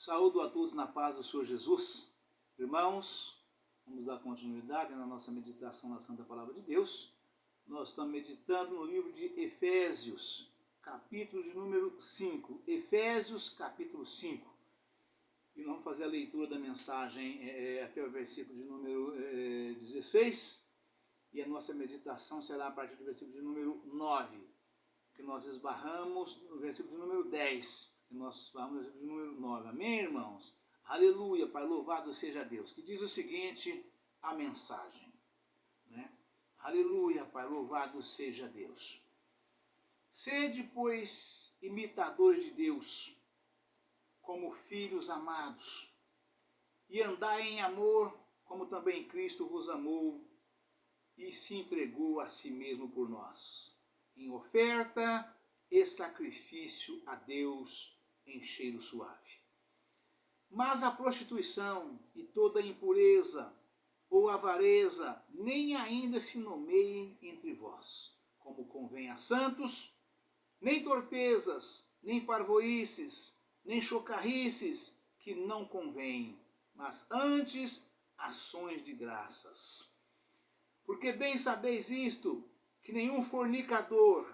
Saúdo a todos na paz do Senhor Jesus. Irmãos, vamos dar continuidade na nossa meditação na Santa Palavra de Deus. Nós estamos meditando no livro de Efésios, capítulo de número 5. Efésios, capítulo 5. E nós vamos fazer a leitura da mensagem até o versículo de número 16. E a nossa meditação será a partir do versículo de número 9, que nós esbarramos no versículo de número 10. Que nós esbarramos no versículo de número 9. Amém, irmãos? Aleluia, Pai, louvado seja Deus. Que diz o seguinte, a mensagem. Né? Aleluia, Pai, louvado seja Deus. Sede, pois, imitadores de Deus, como filhos amados, e andai em amor, como também Cristo vos amou e se entregou a si mesmo por nós, em oferta e sacrifício a Deus em cheiro suave. Mas a prostituição e toda impureza ou avareza nem ainda se nomeiem entre vós, como convém a santos, nem torpezas, nem parvoíces, nem chocarrices, que não convém, mas antes ações de graças. Porque bem sabeis isto, que nenhum fornicador,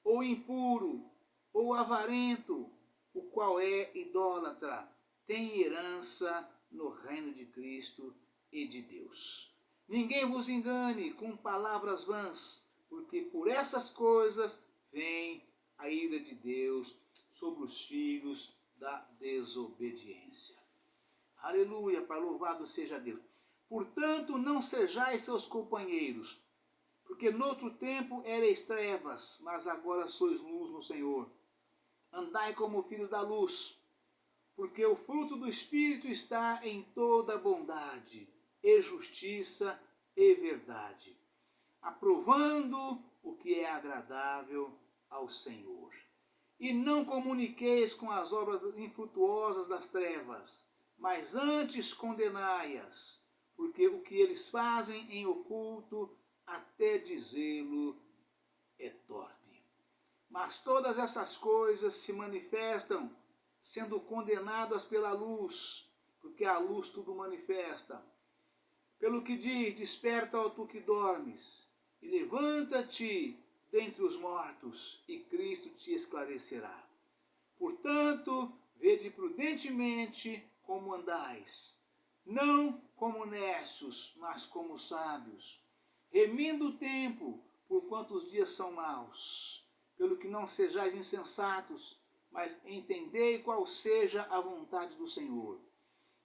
ou impuro, ou avarento, o qual é idólatra, tem herança no reino de Cristo e de Deus. Ninguém vos engane com palavras vãs, porque por essas coisas vem a ira de Deus sobre os filhos da desobediência. Aleluia, Pai, louvado seja Deus. Portanto, não sejais seus companheiros, porque noutro tempo erais trevas, mas agora sois luz no Senhor. Andai como filhos da luz, porque o fruto do Espírito está em toda bondade, e justiça e verdade, aprovando o que é agradável ao Senhor. E não comuniqueis com as obras infrutuosas das trevas, mas antes condenai-as, porque o que eles fazem em oculto, até dizê-lo, é torpe. Mas todas essas coisas se manifestam, sendo condenadas pela luz, porque a luz tudo manifesta. Pelo que diz, desperta, ó tu que dormes, e levanta-te dentre os mortos, e Cristo te esclarecerá. Portanto, vede prudentemente como andais, não como necios, mas como sábios, remindo o tempo, porquanto os dias são maus. Pelo que não sejais insensatos, mas entendei qual seja a vontade do Senhor.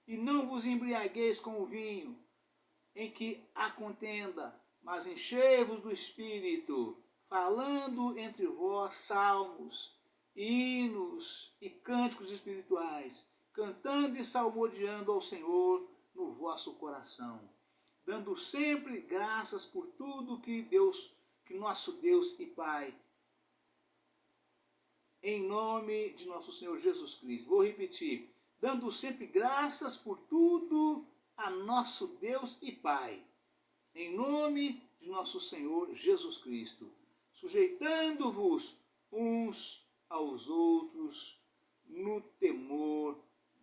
E não vos embriagueis com o vinho, em que há contenda, mas enchei-vos do Espírito, falando entre vós salmos, hinos e cânticos espirituais, cantando e salmodiando ao Senhor no vosso coração, dando sempre graças por tudo que nosso Deus e Pai, em nome de nosso Senhor Jesus Cristo. Vou repetir. Dando sempre graças por tudo a nosso Deus e Pai, em nome de nosso Senhor Jesus Cristo, sujeitando-vos uns aos outros no temor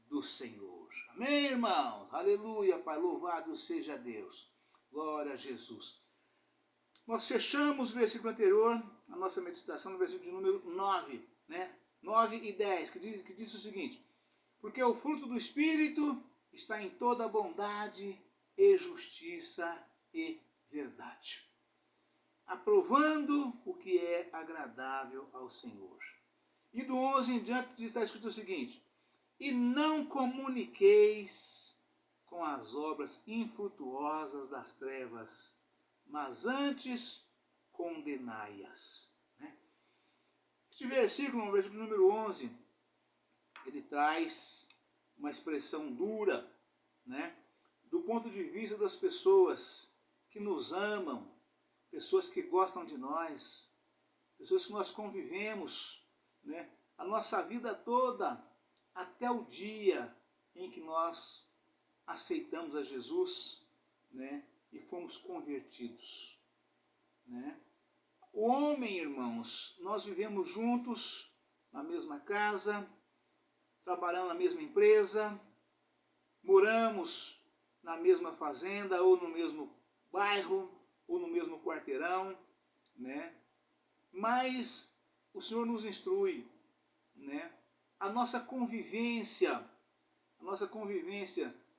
do Senhor. Amém, irmãos? Aleluia, Pai, louvado seja Deus. Glória a Jesus. Nós fechamos o versículo anterior, a nossa meditação no versículo de número 9, 9 e 10, que diz o seguinte: porque o fruto do Espírito está em toda bondade e justiça e verdade, aprovando o que é agradável ao Senhor. E do 11 em diante está escrito o seguinte: e não comuniqueis com as obras infrutuosas das trevas, mas antes condenai-as. Este versículo, no versículo número 11, ele traz uma expressão dura, do ponto de vista das pessoas que nos amam, pessoas que gostam de nós, pessoas que nós convivemos, a nossa vida toda, até o dia em que nós aceitamos a Jesus, e fomos convertidos. O homem, irmãos, nós vivemos juntos na mesma casa, trabalhamos na mesma empresa, moramos na mesma fazenda, ou no mesmo bairro, ou no mesmo quarteirão, né? Mas o Senhor nos instrui, né? A nossa convivência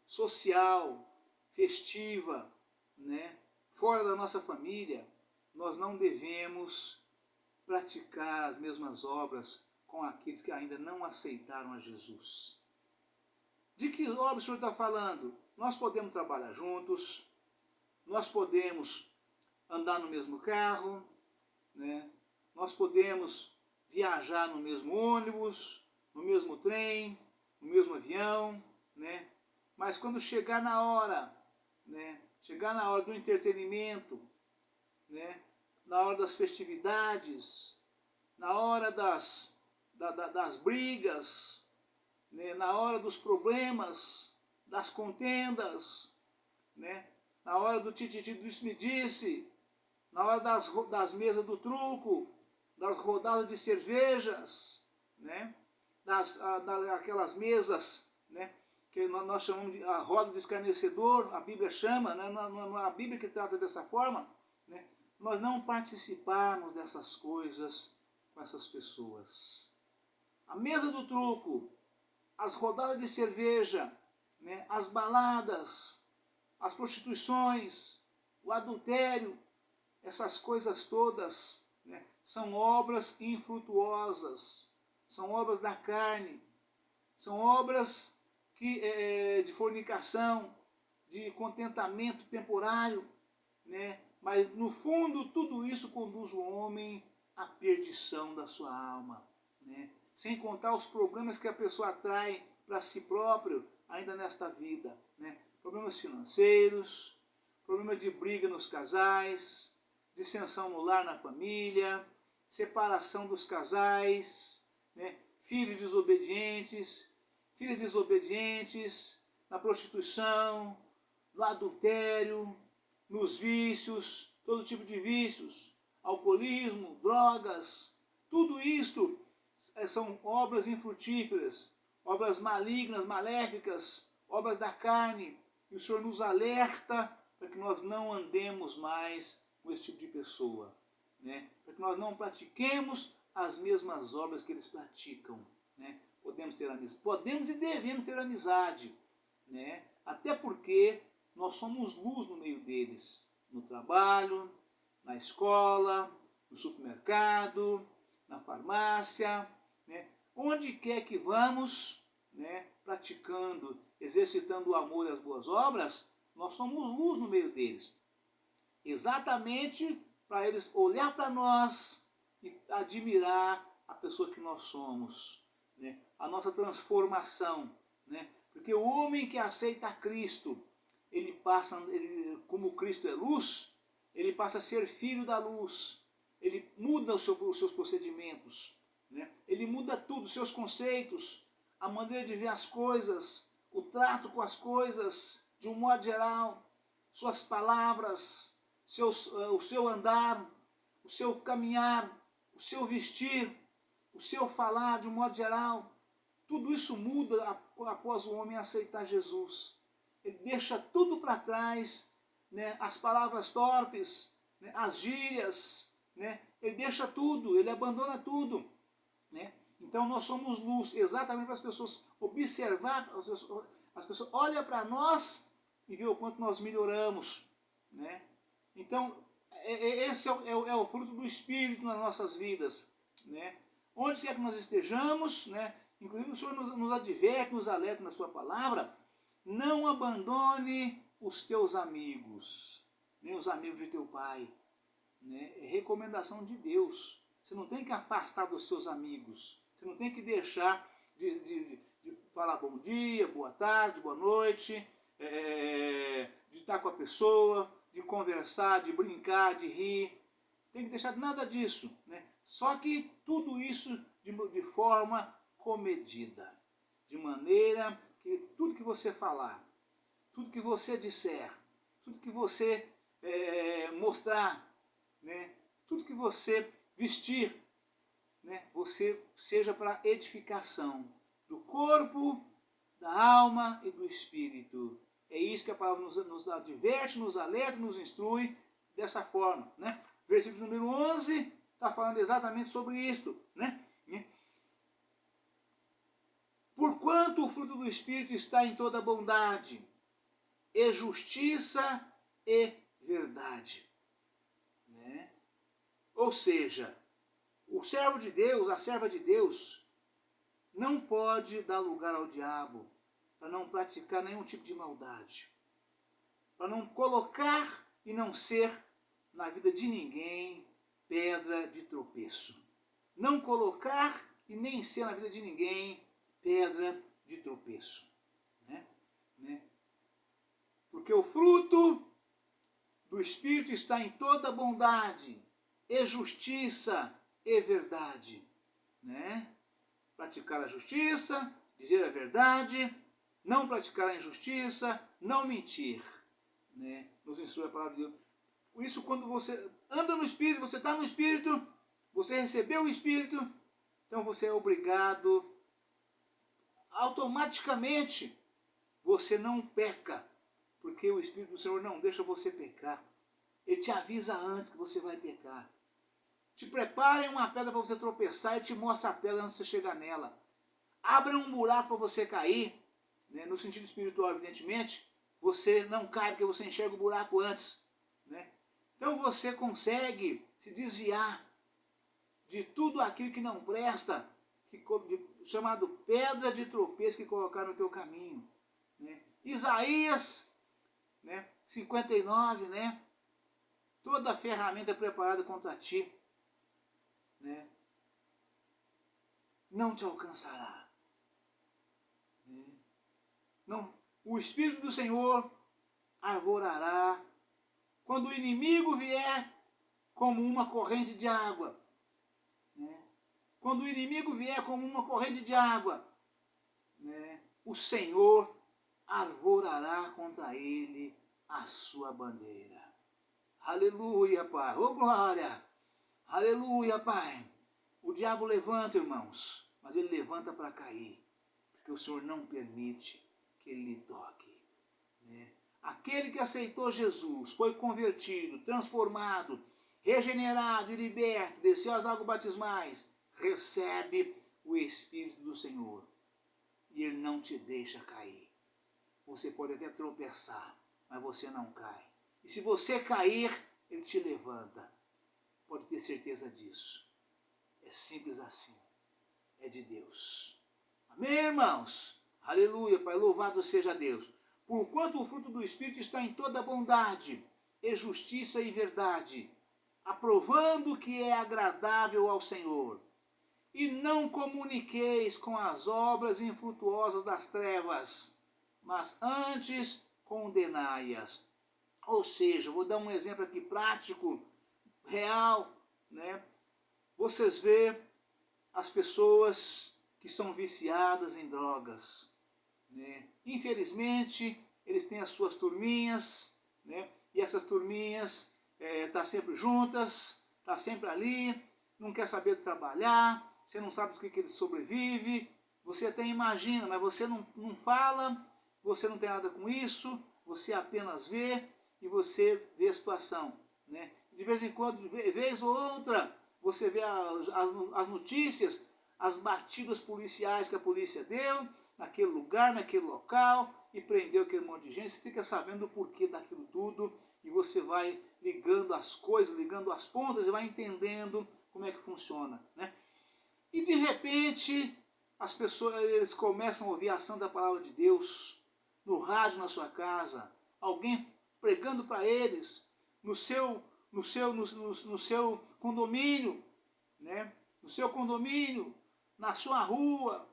social, festiva, né? Fora da nossa família, nós não devemos praticar as mesmas obras com aqueles que ainda não aceitaram a Jesus. De que obras o Senhor está falando? Nós podemos trabalhar juntos, nós podemos andar no mesmo carro, né? Nós podemos viajar no mesmo ônibus, no mesmo trem, no mesmo avião, né? Mas quando chegar na hora, né? Chegar na hora do entretenimento, né? Na hora das festividades, na hora das brigas, né? Na hora dos problemas, das contendas, né? Na hora do tititi disse-me-disse, na hora das mesas do truco, das rodadas de cervejas, né? Aquelas mesas, né? Que nós chamamos de a roda do escarnecedor, a Bíblia chama, né? Não é a Bíblia que trata dessa forma, né? Nós não participarmos dessas coisas com essas pessoas. A mesa do truco, as rodadas de cerveja, né? As baladas, as prostituições, o adultério, essas coisas todas, né? São obras infrutuosas, são obras da carne, são obras de fornicação, de contentamento temporário, né? Mas no fundo tudo isso conduz o homem à perdição da sua alma, né? Sem contar os problemas que a pessoa atrai para si próprio ainda nesta vida, né? Problemas financeiros, problema de briga nos casais, dissensão no lar, na família, separação dos casais, né? filhas desobedientes, na prostituição, no adultério, nos vícios, todo tipo de vícios, alcoolismo, drogas, tudo isto são obras infrutíferas, obras malignas, maléficas, obras da carne, e o Senhor nos alerta para que nós não andemos mais com esse tipo de pessoa, né? Para que nós não pratiquemos as mesmas obras que eles praticam, né? Podemos e devemos ter amizade, né? Até porque nós somos luz no meio deles, no trabalho, na escola, no supermercado, na farmácia, né? Onde quer que vamos, né? Praticando, exercitando o amor e as boas obras, nós somos luz no meio deles. Exatamente para eles olhar para nós e admirar a pessoa que nós somos, né? A nossa transformação, né? Porque o homem que aceita Cristo, como Cristo é luz, ele passa a ser filho da luz, ele muda os seus procedimentos, né? Ele muda tudo, os seus conceitos, a maneira de ver as coisas, o trato com as coisas, de um modo geral, suas palavras, o seu andar, o seu caminhar, o seu vestir, o seu falar, de um modo geral. Tudo isso muda após o homem aceitar Jesus. Ele deixa tudo para trás, né? As palavras torpes, né? As gírias, né? Ele deixa tudo, ele abandona tudo, né? Então nós somos luz exatamente para as pessoas observar, as pessoas olham para nós e vê o quanto nós melhoramos, né? Então esse é o fruto do Espírito nas nossas vidas, né? Onde quer que nós estejamos, né? Inclusive o Senhor nos adverte, nos alerta na sua palavra: não abandone os teus amigos, nem os amigos de teu pai, né? É recomendação de Deus. Você não tem que afastar dos seus amigos, você não tem que deixar de falar bom dia, boa tarde, boa noite, de estar com a pessoa, de conversar, de brincar, de rir. Tem que deixar nada disso, né? Só que tudo isso de forma comedida, de maneira que tudo que você falar, tudo que você disser, tudo que você mostrar, né? Tudo que você vestir, né? Você seja para edificação, do corpo, da alma e do espírito. É isso que a palavra nos adverte, nos alerta, nos instrui dessa forma, né? Versículo número 11 está falando exatamente sobre isto, né? Porquanto o fruto do Espírito está em toda bondade, e justiça e verdade. Né? Ou seja, o servo de Deus, a serva de Deus, não pode dar lugar ao diabo para não praticar nenhum tipo de maldade, para não colocar e não ser na vida de ninguém pedra de tropeço. Não colocar e nem ser na vida de ninguém pedra de tropeço. Né? Porque o fruto do Espírito está em toda bondade, e justiça e verdade. Né? Praticar a justiça, dizer a verdade, não praticar a injustiça, não mentir. Né? Nos instrui a palavra de Deus. Por isso, quando você anda no Espírito, você está no Espírito, você recebeu o Espírito, então você é obrigado, automaticamente, você não peca, porque o Espírito do Senhor não deixa você pecar. Ele te avisa antes que você vai pecar. Te preparem uma pedra para você tropeçar e te mostra a pedra antes de você chegar nela. Abra um buraco para você cair, né? No sentido espiritual, evidentemente, você não cai porque você enxerga o buraco antes. Né? Então você consegue se desviar de tudo aquilo que não presta, chamado pedra de tropeço que colocaram no teu caminho. Né? Isaías, né, 59, né? Toda a ferramenta é preparada contra ti, né? Não te alcançará. Né? Não, o Espírito do Senhor arvorará quando o inimigo vier como uma corrente de água. Né? Quando o inimigo vier como uma corrente de água, né, o Senhor arvorará contra ele a sua bandeira. Aleluia, Pai. Oh, glória. Aleluia, Pai. O diabo levanta, irmãos, mas ele levanta para cair, porque o Senhor não permite que ele lhe toque. Né? Aquele que aceitou Jesus, foi convertido, transformado, regenerado e liberto, desceu às águas batismais, recebe o Espírito do Senhor. E ele não te deixa cair. Você pode até tropeçar, mas você não cai. E se você cair, ele te levanta. Pode ter certeza disso. É simples assim. É de Deus. Amém, irmãos? Aleluia, Pai. Louvado seja Deus. Porquanto o fruto do Espírito está em toda bondade, e justiça e verdade, aprovando que é agradável ao Senhor. E não comuniqueis com as obras infrutuosas das trevas, mas antes condenai-as. Ou seja, vou dar um exemplo aqui prático, real, né? Vocês vê as pessoas que são viciadas em drogas, né? Infelizmente, eles têm as suas turminhas, né? E essas turminhas tá sempre juntas, tá sempre ali, não quer saber de trabalhar, você não sabe do que ele sobrevive, você até imagina, mas você não fala, você não tem nada com isso, você apenas vê e você vê a situação. Né? De vez em quando, de vez ou outra, você vê as notícias, as batidas policiais que a polícia deu, naquele lugar, naquele local, e prendeu aquele monte de gente, você fica sabendo o porquê daquilo tudo, e você vai ligando as coisas, ligando as pontas, e vai entendendo como é que funciona. Né? E de repente, as pessoas, eles começam a ouvir a santa palavra de Deus, no rádio na sua casa, alguém pregando para eles, no seu condomínio, né? No seu condomínio, na sua rua,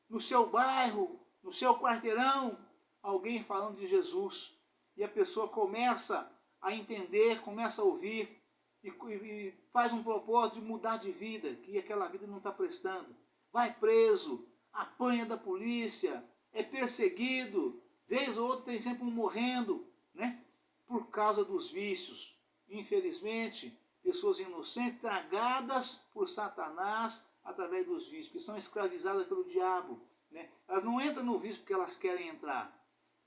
no seu bairro, no seu quarteirão, alguém falando de Jesus. E a pessoa começa a entender, começa a ouvir, e faz um propósito de mudar de vida, que aquela vida não está prestando. Vai preso, apanha da polícia, é perseguido, vez ou outra tem sempre um morrendo, né? Por causa dos vícios. Infelizmente, pessoas inocentes tragadas por Satanás através dos vícios, que são escravizadas pelo diabo. né? Elas não entram no vício porque elas querem entrar,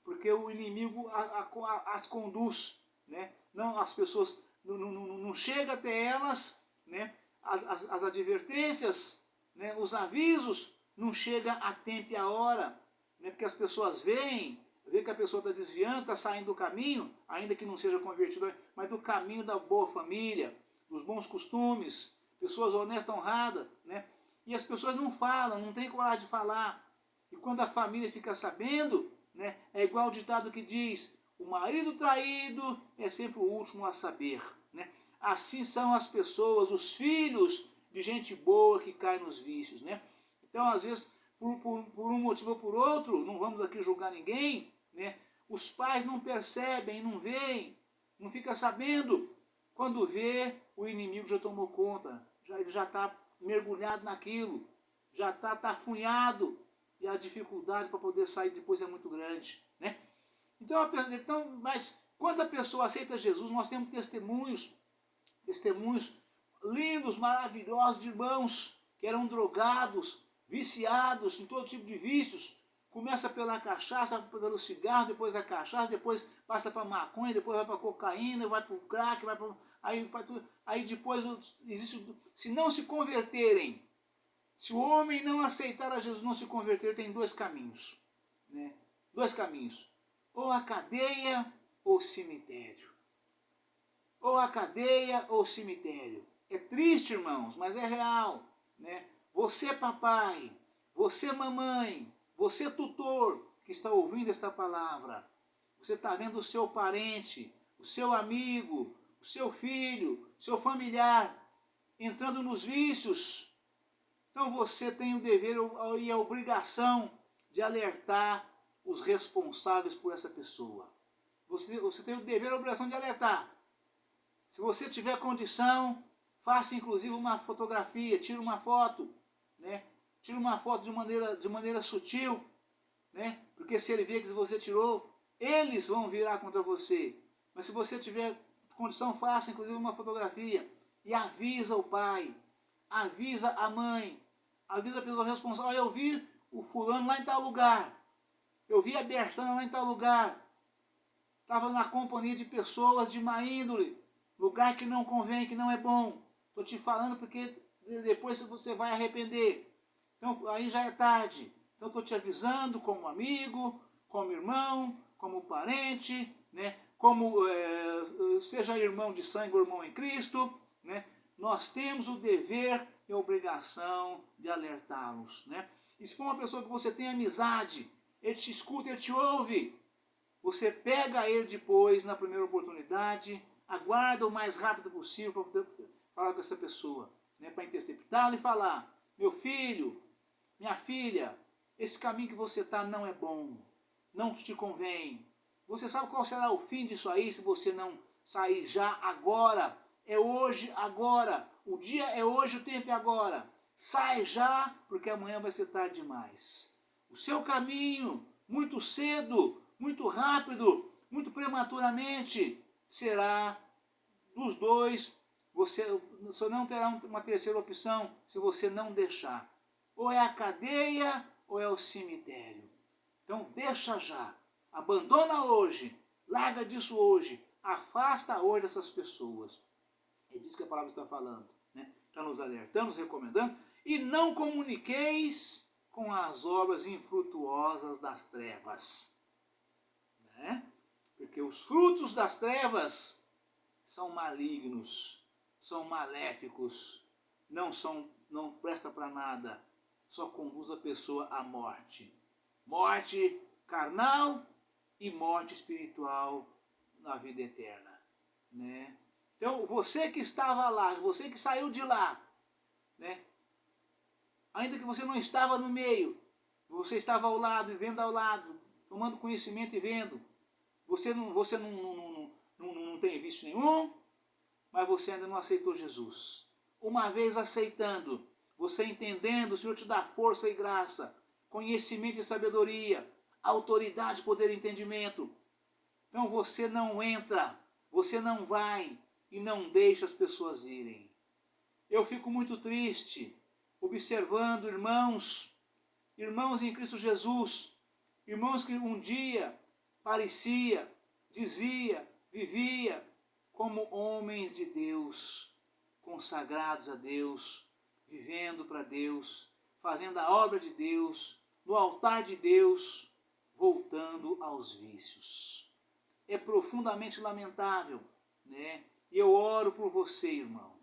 porque o inimigo as conduz, né? Não, as pessoas não chegam até elas, né? As advertências, né? Os avisos não chegam a tempo e a hora, né? Porque as pessoas vê que a pessoa está desviando, está saindo do caminho, ainda que não seja convertido, mas do caminho da boa família, dos bons costumes, pessoas honestas, honradas, né? E as pessoas não falam, não têm coragem de falar. E quando a família fica sabendo, né, é igual o ditado que diz: o marido traído é sempre o último a saber, né? Assim são as pessoas, os filhos de gente boa que cai nos vícios, né? Então, às vezes, por um motivo ou por outro, não vamos aqui julgar ninguém, né? Os pais não percebem, não veem, não fica sabendo. Quando vê, o inimigo já tomou conta, ele já está mergulhado naquilo, já está tafunhado, e a dificuldade para poder sair depois é muito grande, né? Então, mas quando a pessoa aceita Jesus, nós temos testemunhos lindos, maravilhosos de irmãos que eram drogados, viciados em todo tipo de vícios. Começa pela cachaça, pelo cigarro, depois a cachaça, depois passa para maconha, depois vai para cocaína, vai para o crack, vai para aí depois existe, se não se converterem, se o homem não aceitar a Jesus, não se converter, tem dois caminhos, né? Dois caminhos: ou a cadeia ou o cemitério. Ou a cadeia ou o cemitério. É triste, irmãos, mas é real, né? Você, papai, você, mamãe, você, tutor, que está ouvindo esta palavra, você está vendo o seu parente, o seu amigo, o seu filho, o seu familiar entrando nos vícios. Então você tem o dever e a obrigação de alertar os responsáveis por essa pessoa. Você tem o dever e a obrigação de alertar. Se você tiver condição, faça inclusive uma fotografia, tire uma foto, né? Tire uma foto de maneira sutil, né? Porque se ele ver que você tirou, eles vão virar contra você. Mas se você tiver condição, faça inclusive uma fotografia e avisa o pai, avisa a mãe, avisa a pessoa responsável: eu vi o fulano lá em tal lugar, eu vi a Bertana lá em tal lugar, estava na companhia de pessoas de má índole, lugar que não convém, que não é bom. Estou te falando porque depois você vai arrepender. Então aí já é tarde. Então estou te avisando como amigo, como irmão, como parente, né? Como seja irmão de sangue ou irmão em Cristo, né? Nós temos o dever e a obrigação de alertá-los, né? E se for uma pessoa que você tem amizade, ele te escuta, ele te ouve, você pega ele depois, na primeira oportunidade, aguarda o mais rápido possível para poder falar com essa pessoa, né? Para interceptá-lo e falar: meu filho, minha filha, esse caminho que você está não é bom, não te convém. Você sabe qual será o fim disso aí se você não sair já agora? É hoje, agora. O dia é hoje, o tempo é agora. Sai já, porque amanhã vai ser tarde demais. O seu caminho, muito cedo, muito rápido, muito prematuramente, será dos dois. Você não terá uma terceira opção se você não deixar. Ou é a cadeia ou é o cemitério. Então deixa já. Abandona hoje. Larga disso hoje. Afasta hoje essas pessoas. É disso que a palavra está falando, né? Está nos alertando, nos recomendando. E não comuniqueis com as obras infrutuosas das trevas, né? Porque os frutos das trevas são malignos, são maléficos, não presta para nada, só conduz a pessoa à morte. Morte carnal e morte espiritual na vida eterna, né? Então, você que estava lá, você que saiu de lá, né? Ainda que você não estava no meio, você estava ao lado, vivendo ao lado, tomando conhecimento e vendo. Você não tem vício nenhum, mas você ainda não aceitou Jesus. Uma vez aceitando, você entendendo, o Senhor te dá força e graça, conhecimento e sabedoria, autoridade, poder e entendimento. Então você não entra, você não vai e não deixa as pessoas irem. Eu fico muito triste observando irmãos irmãos em Cristo Jesus, irmãos que um dia parecia, dizia, vivia como homens de Deus, consagrados a Deus, vivendo para Deus, fazendo a obra de Deus, no altar de Deus, voltando aos vícios. É profundamente lamentável, né? E eu oro por você, irmão.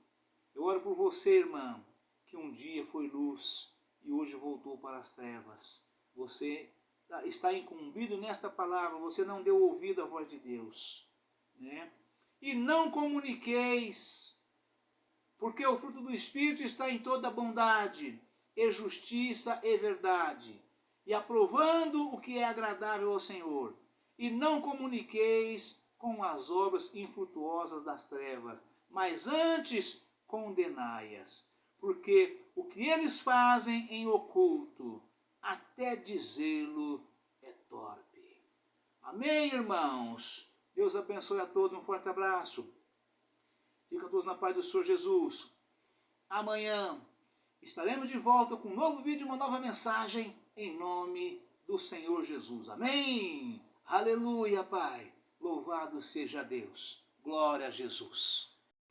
Eu oro por você, irmã, que um dia foi luz e hoje voltou para as trevas. Você está incumbido nesta palavra, você não deu ouvido à voz de Deus, né? E não comuniqueis, porque o fruto do Espírito está em toda bondade, e justiça e verdade, e aprovando o que é agradável ao Senhor. E não comuniqueis com as obras infrutuosas das trevas, mas antes condenai-as, porque o que eles fazem em oculto, até dizê-lo é torpe. Amém, irmãos? Deus abençoe a todos, um forte abraço. Ficam todos na paz do Senhor Jesus. Amanhã estaremos de volta com um novo vídeo, uma nova mensagem, em nome do Senhor Jesus. Amém? Aleluia, Pai. Louvado seja Deus. Glória a Jesus.